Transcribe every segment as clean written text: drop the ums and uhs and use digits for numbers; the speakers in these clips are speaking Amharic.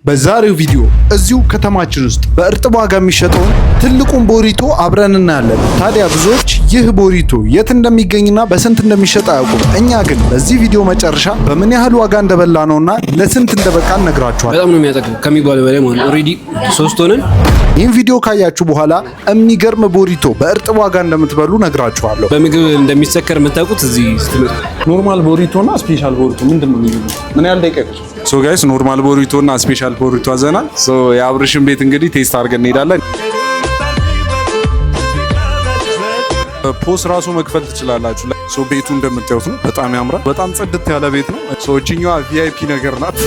በዛሬው ቪዲዮ እዚሁ ከተማችን ውስጥ በእርጥብ ዋጋ የሚሸጠውን ትልቁን ቦሪቶ አብረን እናያለን። ታዲያ ብዙዎች ይህ ቦሪቶ የት እንደሚገኝና በስንት እንደሚሸጥ አያውቁም። እኛ ግን በዚህ ቪዲዮ መጨረሻ በምን ያህል ዋጋ እንደበላ ነውና ለስንት እንደበቃ እነግራችኋለሁ። በጣም ነው የሚያጠግብ ከሚባለው በላይ ማለት ኦሬዲ 3 ሆነን ይህን ቪዲዮ ካያችሁ በኋላ የሚገርም ቦሪቶ በእርጥብ ዋጋ እንደምትበሉ እነግራችኋለሁ። በምግብ እንደሚሰከር የምታውቁት እዚህ ስትመጡ ኖርማል ቦሪቶና ስፔሻል ቦሪቶ ምንድነው የሚሉት? ምን ያህል ደቂቃ ይፈጃል? ሶ ጋይስ ኖርማል ቦሪቶና ስፔሻል ቦሪቶ አዘናል። ሶ የአብርሽን ቤት እንግዲህ ቴስት አድርገን እንሄዳለን። ፖስ ራሱ መክፈል ትችላላችሁ። ሶ ቤቱ እንደምታዩት ነው፣ በጣም ያምራል። በጣም ጽድት ያለ ቤት ነው። ሶ እቺኛዋ ቪአይፒ ነገር ናት።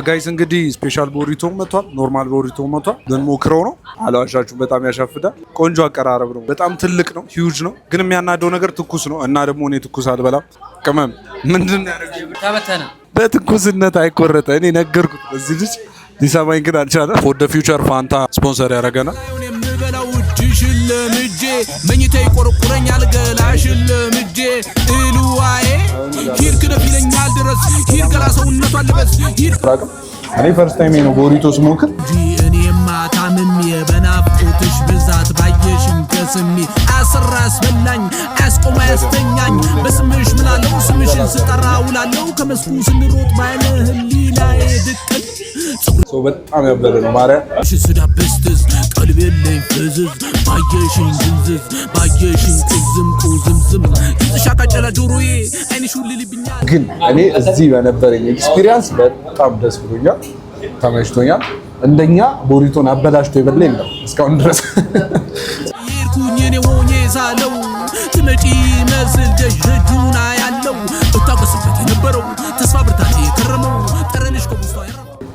ጋይስ እንግዲህ ስፔሻል ቦሪቶ መጥቷል፣ ኖርማል ቦሪቶ መጥቷል። ልንሞክረው ነው። አላዋሻችሁ በጣም ያሻፍዳል። ቆንጆ አቀራረብ ነው። በጣም ትልቅ ነው፣ ሂውጅ ነው። ግን የሚያናደው ነገር ትኩስ ነው እና ደግሞ እኔ ትኩስ አልበላም። ቅመም ምንድን ነው ያደረገው? በትኩስነት አይቆረጠ። እኔ ነገርኩት። እዚህ ልጅ ሊሰማኝ ግን አልቻለም። ፎር ዘ ፊውቸር ፋንታ ስፖንሰር ያደረገናል። ሽልምጄ መኝታ ይቆረቁረኛል ገላሽ ሽልምጄ እሉዋዬ ሂድ ክደፍ ይለኛል ድረስ ሂድ ገላ ሰውነቷን ልበስ ሂድ። እኔ ፈርስት ታይም ነው ቦሪቶ ስሞክር። እኔማ ታምሜ በናፍቆትሽ ብዛት ባየሽኝ ከስሜ አስራ አስበላኝ አስቆማ ያስተኛኝ በስምሽ ምናለው ስምሽን ስጠራ ውላለው ከመስኩ ስንሮጥ ባይነ ህሊናዬ ድቅን በጣም ያበደ ነው ማርያም ስዳበስትዝ ቀልቤ ላይ ፍዝዝ ባየሽኝ ዝንዝዝ ባየሽኝ ቅዝም ቁዝምዝም ይዝሻ ካጨላ ጆሮዬ አይንሽ ልልብኛል። ግን እኔ እዚህ በነበረኝ ኤክስፒሪየንስ በጣም ደስ ብሎኛል፣ ተመችቶኛል። እንደኛ ቦሪቶን አበላሽቶ የበላ የለም እስካሁን ድረስ። ይርኩኝ እኔ ሆኜ ሳለው ትመጪ መስል ደጅጁና ያለው እታገስበት የነበረው ተስፋ ብርታት የከረመው ጠረንሽ ከውስጧ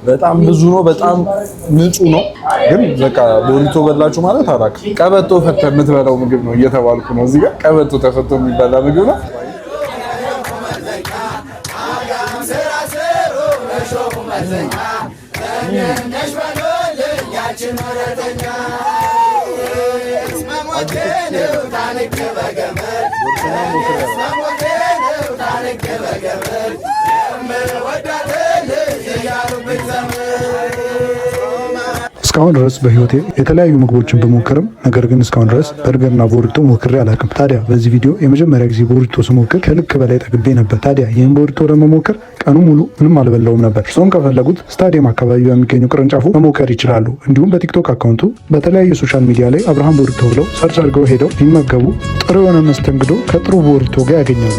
በጣም ብዙ ነው። በጣም ንጹህ ነው። ግን በቃ ቦሪቶ በላችሁ ማለት አራክ ቀበቶ ፈተ የምትበላው ምግብ ነው እየተባልኩ ነው። እዚህ ጋር ቀበቶ ተፈቶ የሚበላ ምግብ ነው። እስካሁን ድረስ በህይወቴ የተለያዩ ምግቦችን በሞከርም ነገር ግን እስካሁን ድረስ በርገርና ቦሪቶ ሞክሬ አላውቅም። ታዲያ በዚህ ቪዲዮ የመጀመሪያ ጊዜ ቦሪቶ ስሞክር ከልክ በላይ ጠግቤ ነበር። ታዲያ ይህን ቦሪቶ ለመሞከር ቀኑ ሙሉ ምንም አልበላውም ነበር። እርስዎም ከፈለጉት ስታዲየም አካባቢ በሚገኙ ቅርንጫፉ መሞከር ይችላሉ። እንዲሁም በቲክቶክ አካውንቱ በተለያዩ ሶሻል ሚዲያ ላይ አብርሃም ቦሪቶ ብለው ሰርች አድርገው ሄደው ቢመገቡ ጥሩ የሆነ መስተንግዶ ከጥሩ ቦሪቶ ጋር ያገኛሉ።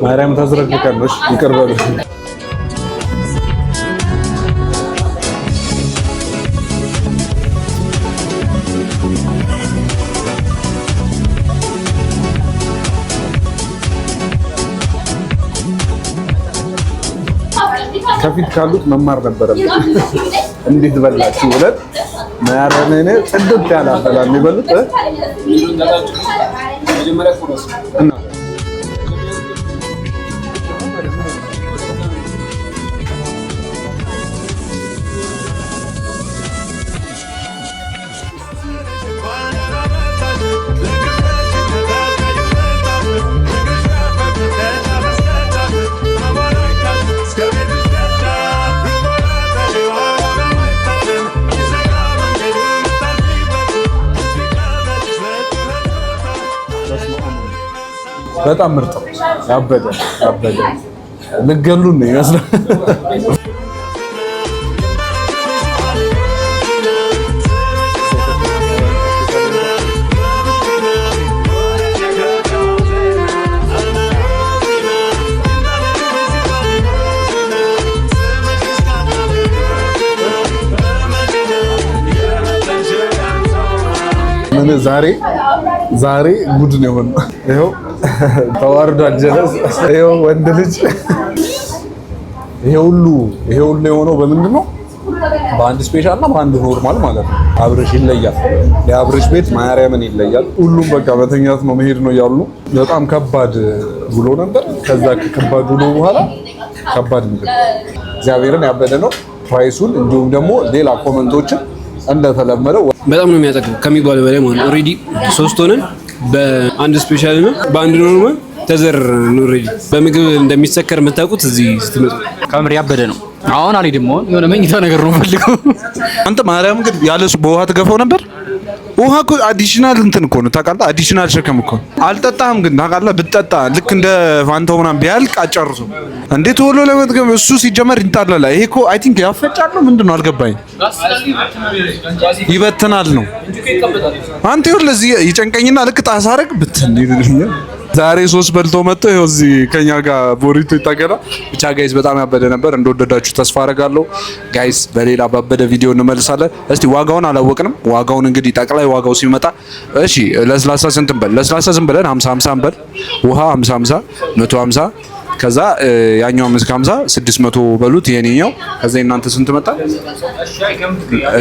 ማርያም ታዝረክረካለሽ። ይቅር በሉ። ከፊት ካሉት መማር ነበረብን። እንዴት በላችሁ ብለን ማርያምን ጽድት ያላፈላ የሚበሉት እና በጣም ምርጥ ነው። ያበደ ልገሉን ነው ይመስላል። ዛሬ ጉድ ነው የሆነው። ይኸው ተዋርዷል ጀለስ። ይኸው ወንድ ልጅ ይሄ ሁሉ የሆነው በምንድን ነው? በአንድ ስፔሻል እና በአንድ ኖርማል ማለት ነው። አብርሽ ይለያል። የአብርሽ ቤት ማርያምን ይለያል። ሁሉም በቃ መተኛት ነው መሄድ ነው እያሉ ነው። በጣም ከባድ ውሎ ነበር። ከዛ ከከባድ ውሎ በኋላ ከባድ ምግብ እግዚአብሔርን ያበደ ነው። ፕራይሱን እንዲሁም ደግሞ ሌላ ኮመንቶችን እንደተለመደው በጣም ነው የሚያጠግብ ከሚባለው በላይ ማለት ነው። ኦሬዲ 3 ሆነን በአንድ ስፔሻል እና በአንድ ኖርማል ተዘር ነው። ኦሬዲ በምግብ እንደሚሰከር የምታውቁት እዚህ ስትመጡ ከምር ያበደ ነው። አሁን አልሄድም። የሆነ መኝታ ነገር ነው ፈልገው። አንተ ማርያም ግን ያለሱ በውሃ ትገፋው ነበር። ውሃ እኮ አዲሽናል እንትን እኮ ነው ታውቃለህ። አዲሽናል ሸክም እኮ አልጠጣህም ግን ታውቃለህ። ብትጠጣ ልክ እንደ ፋንታው ምናምን ቢያልቅ አጨርሱ እንዴት ቶሎ ለመጥገም እሱ ሲጀመር ይንጣላል። ይሄ እኮ አይ ቲንክ ያፈጫል ነው ምንድን ነው አልገባኝ። ይበትናል ነው አንተ ይሁን ለዚህ ይጨንቀኝና ልክ ጣሳ አረግ ብትን ይልልኛል። ዛሬ 3 በልቶ መጥቶ ይኸው እዚህ ከኛ ጋር ቦሪቶ ይታገላ። ብቻ ጋይስ በጣም ያበደ ነበር። እንደወደዳችሁ ተስፋ አደርጋለሁ። ጋይስ በሌላ ባበደ ቪዲዮ እንመልሳለን። እስቲ ዋጋውን አላወቅንም። ዋጋውን እንግዲህ ጠቅላይ ዋጋው ሲመጣ እሺ። ለስላሳ ስንት እንበል? ለስላሳ ዝም ብለን 50 50 እንበል። ውሃ 50 50 150 ከዛ ያኛው 50 600 በሉት የኔኛው። ከዛ እናንተ ስንት መጣ?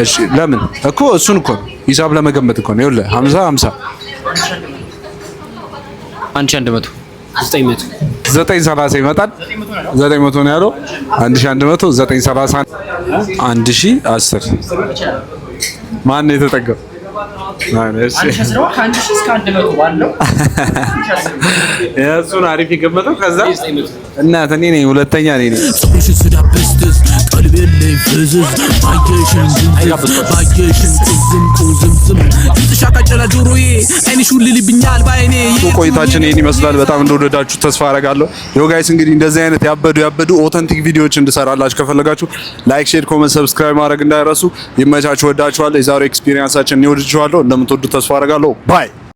እሺ ለምን እኮ እሱን እኮ ሂሳብ ለመገመት እኮ ነው። ይኸውልህ 50 50 1100 930 ይመጣል። 900 ነው ያለው። 1100 930 1010 ማን ነው የተጠጋው? እሱን አሪፍ የገመተው ከዛ እናት እኔ ነኝ ሁለተኛ እኔ ነኝ። ቆይታችን ይሄን ይመስላል። በጣም እንደወደዳችሁ ተስፋ አደርጋለሁ። ዮ ጋይስ እንግዲህ እንደዚህ አይነት ያበዱ ኦተንቲክ ቪዲዮዎች እንድሰራላችሁ ከፈለጋችሁ ላይክ፣ ሼር፣ ኮሜንት፣ ሰብስክራይብ ማድረግ እንዳይረሱ። ይመቻችሁ። ወዳችኋለሁ። የዛሬው ኤክስፒሪየንሳችን ነው። ወድጃችኋለሁ። እንደምትወዱ ተስፋ አደርጋለሁ። ባይ